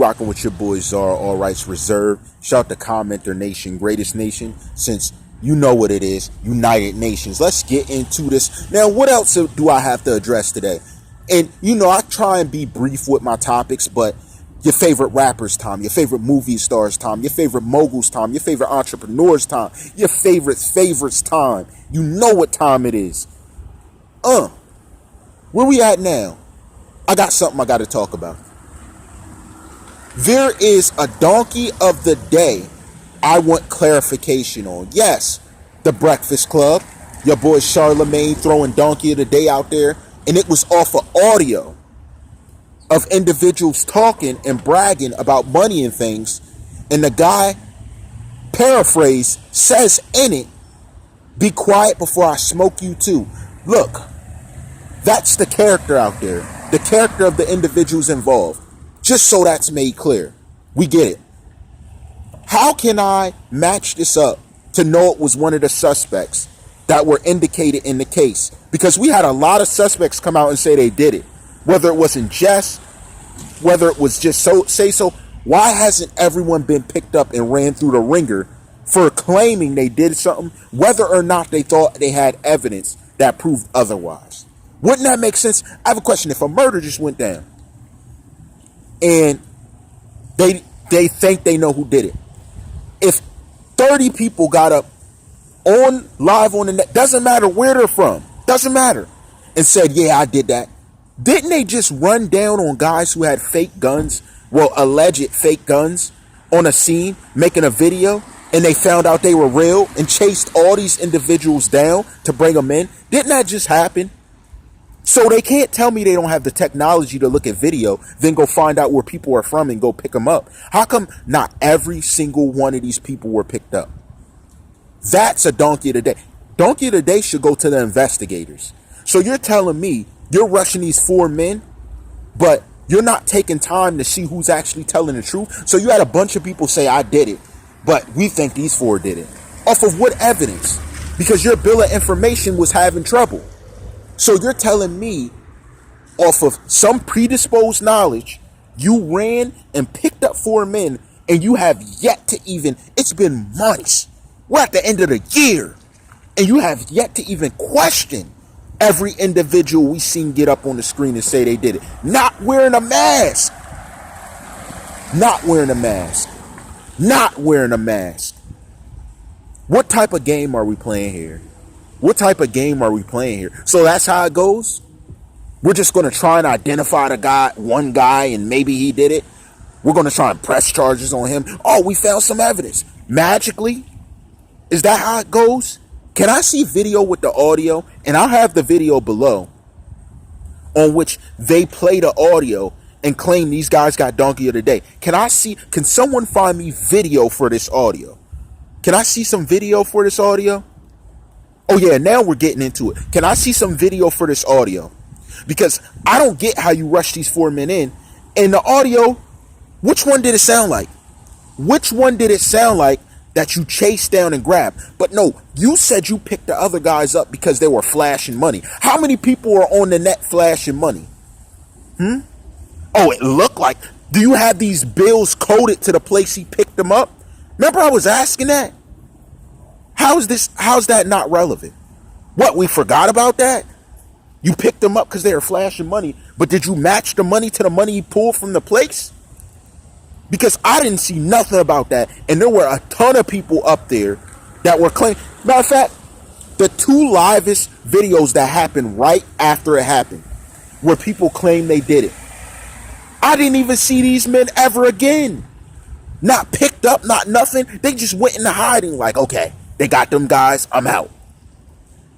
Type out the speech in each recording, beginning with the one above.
rocking with your boy TheCzarr, all rights reserved. Shout out to CommenterNation, greatest nation, since you know what it is, United Nations. Let's get into this. Now, what else do I have to address today? And, you know, I try and be brief with my topics, but your favorite rappers' time, your favorite movie stars' time, your favorite moguls' time, your favorite entrepreneurs' time, your favorites' time. You know what time it is. Where we at now? I got something I got to talk about. There is a donkey of the day I want clarification on. Yes, The Breakfast Club, your boy Charlemagne throwing donkey of the day out there, and it was off of audio of individuals talking and bragging about money and things, and the guy, paraphrase, says in it, "Be quiet before I smoke you too." Look, that's the character out there, the character of the individuals involved. Just so that's made clear. We get it. How can I match this up to know it was one of the suspects that were indicated in the case? Because we had a lot of suspects come out and say they did it. Whether it was in jest, whether it was just so. Why hasn't everyone been picked up and ran through the ringer for claiming they did something, whether or not they thought they had evidence that proved otherwise? Wouldn't that make sense? I have a question. If a murder just went down and they think they know who did it, if 30 people got up on live on the net, doesn't matter where they're from, doesn't matter, and said, yeah, I did that, didn't they just run down on guys who had fake guns, well, alleged fake guns, on a scene, making a video, and they found out they were real and chased all these individuals down to bring them in? Didn't that just happen? So they can't tell me they don't have the technology to look at video, then go find out where people are from and go pick them up. How come not every single one of these people were picked up? That's a donkey of the day. Donkey of the day should go to the investigators. So you're telling me you're rushing these 4 men, but you're not taking time to see who's actually telling the truth? So you had a bunch of people say, I did it, but we think these 4 did it. Off of what evidence? Because your bill of information was having trouble. So you're telling me, off of some predisposed knowledge, you ran and picked up 4 men, and you have yet to even, it's been months, we're at the end of the year, and you have yet to even question every individual we seen get up on the screen and say they did it. Not wearing a mask. Not wearing a mask. Not wearing a mask. What type of game are we playing here? What type of game are we playing here? So that's how it goes? We're just going to try and identify one guy, and maybe he did it. We're going to try and press charges on him. Oh, we found some evidence. Magically? Is that how it goes? Can I see video with the audio? And I'll have the video below on which they play the audio and claim these guys got donkey of the day. Can someone find me video for this audio? Can I see some video for this audio? Oh yeah, now we're getting into it. Can I see some video for this audio? Because I don't get how you rush these 4 men in. And the audio, which one did it sound like? Which one did it sound like that you chased down and grabbed? But no, you said you picked the other guys up because they were flashing money. How many people are on the net flashing money? Oh, it looked like. Do you have these bills coded to the place he picked them up? Remember I was asking that? How's that not relevant? What, we forgot about that? You picked them up because they were flashing money, but did you match the money to the money he pulled from the place? Because I didn't see nothing about that, and there were a ton of people up there that were claiming. Matter of fact, the 2 livest videos that happened right after it happened, where people claim they did it, I didn't even see these men ever again. Not picked up, not nothing. They just went into hiding like, okay, they got them guys, I'm out.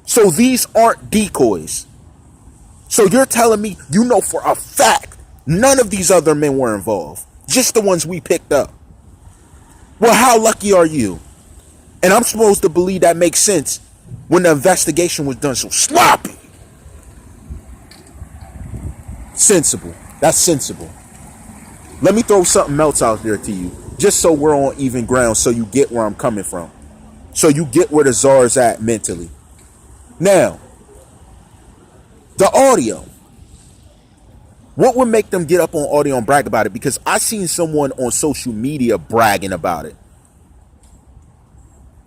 So these aren't decoys. So you're telling me, you know for a fact, none of these other men were involved. Just the ones we picked up. Well, how lucky are you? And I'm supposed to believe that makes sense when the investigation was done so sloppy. Sensible. That's sensible. Let me throw something else out there to you, just so we're on even ground, so you get where I'm coming from. So you get where the TheCzarr's at mentally. Now, the audio. What would make them get up on audio and brag about it? Because I seen someone on social media bragging about it.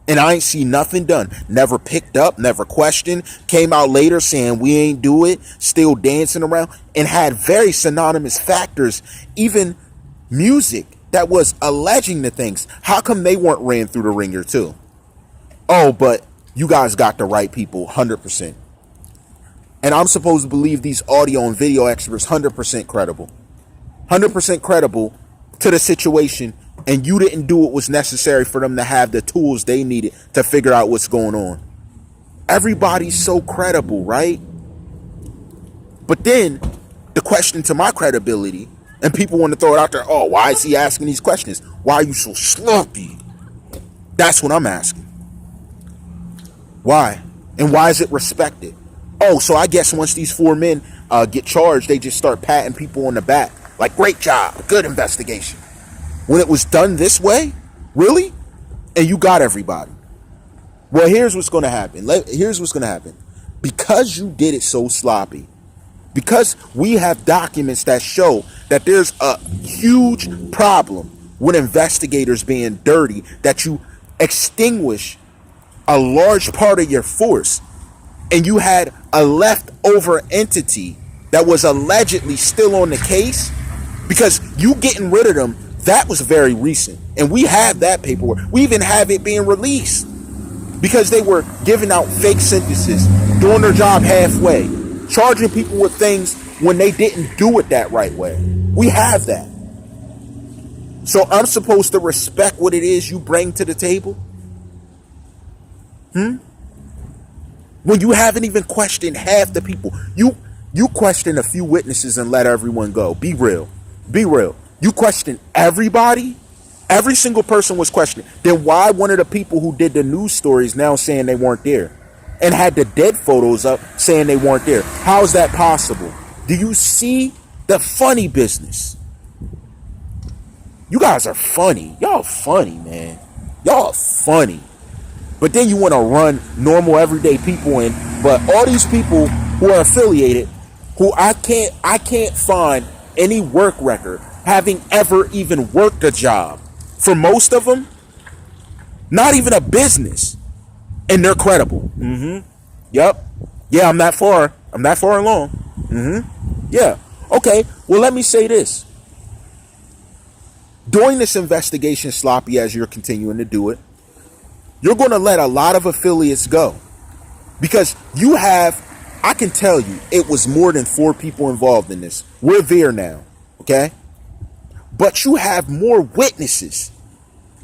And I ain't seen nothing done. Never picked up, never questioned. Came out later saying we ain't do it. Still dancing around. And had very synonymous factors. Even music that was alleging the things. How come they weren't ran through the ringer too? Oh, but you guys got the right people, 100%. And I'm supposed to believe these audio and video experts 100% credible. 100% credible to the situation, and you didn't do what was necessary for them to have the tools they needed to figure out what's going on. Everybody's so credible, right? But then the question to my credibility, and people want to throw it out there, oh, why is he asking these questions? Why are you so sloppy? That's what I'm asking. Why? And why is it respected? Oh, so I guess once these 4 men get charged, they just start patting people on the back. Like, great job, good investigation. When it was done this way? Really? And you got everybody. Well, here's what's going to happen. Here's what's going to happen. Because you did it so sloppy, because we have documents that show that there's a huge problem with investigators being dirty, that you extinguish a large part of your force, and you had a leftover entity that was allegedly still on the case, because you getting rid of them, that was very recent. And we have that paperwork. We even have it being released because they were giving out fake sentences, doing their job halfway, charging people with things when they didn't do it that right way. We have that. So I'm supposed to respect what it is you bring to the table? When you haven't even questioned half the people. You question a few witnesses and let everyone go. Be real. Be real. You question everybody? Every single person was questioned. Then why one of the people who did the news stories now saying they weren't there and had the dead photos up saying they weren't there? How is that possible? Do you see the funny business? You guys are funny. Y'all funny, man. Y'all funny. But then you want to run normal everyday people in. But all these people who are affiliated, who I can't find any work record having ever even worked a job. For most of them, not even a business. And they're credible. Yep. Yeah, I'm that far along. Yeah. Okay. Well, let me say this. Doing this investigation sloppy as you're continuing to do it, you're going to let a lot of affiliates go. Because you have, I can tell you, it was more than 4 people involved in this. We're there now. Okay? But you have more witnesses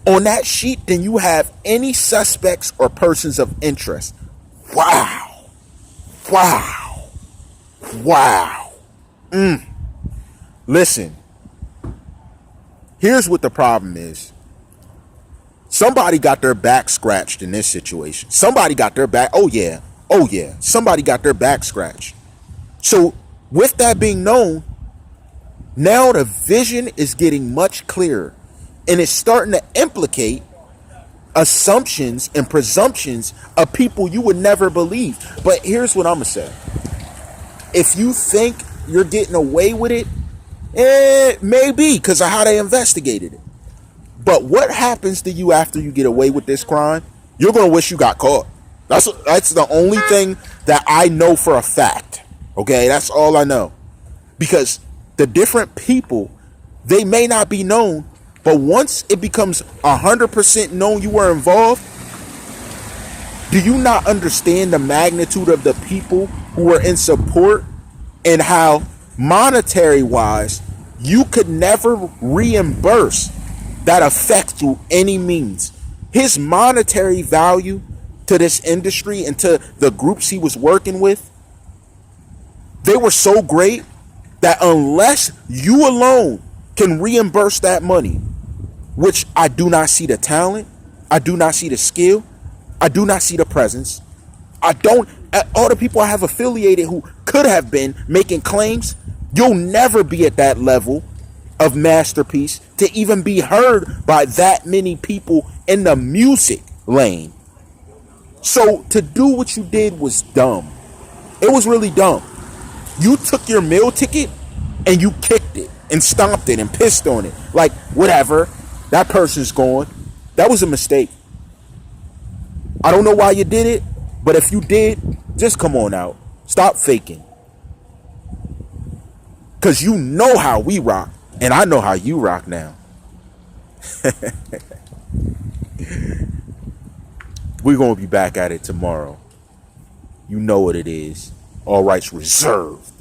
on that sheet than you have any suspects or persons of interest. Wow. Wow. Wow. Listen. Here's what the problem is. Somebody got their back scratched in this situation. Somebody got their back. Oh, yeah. Somebody got their back scratched. So with that being known, now the vision is getting much clearer. And it's starting to implicate assumptions and presumptions of people you would never believe. But here's what I'm going to say. If you think you're getting away with it, maybe because of how they investigated it. But what happens to you after you get away with this crime? You're going to wish you got caught. That's the only thing that I know for a fact. Okay, that's all I know. Because the different people, they may not be known, but once it becomes 100% known you were involved, do you not understand the magnitude of the people who were in support and how monetary wise you could never reimburse that effect through any means? His monetary value to this industry and to the groups he was working with, they were so great that unless you alone can reimburse that money, which I do not see the talent, I do not see the skill, I do not see the presence, all the people I have affiliated who could have been making claims, you'll never be at that level of masterpiece to even be heard by that many people in the music lane. So to do what you did was dumb. It was really dumb. You took your meal ticket and you kicked it and stomped it and pissed on it. Like, whatever. That person's gone. That was a mistake. I don't know why you did it, but if you did, just come on out. Stop faking. Because you know how we rock, and I know how you rock now. We're going to be back at it tomorrow. You know what it is. All rights reserved.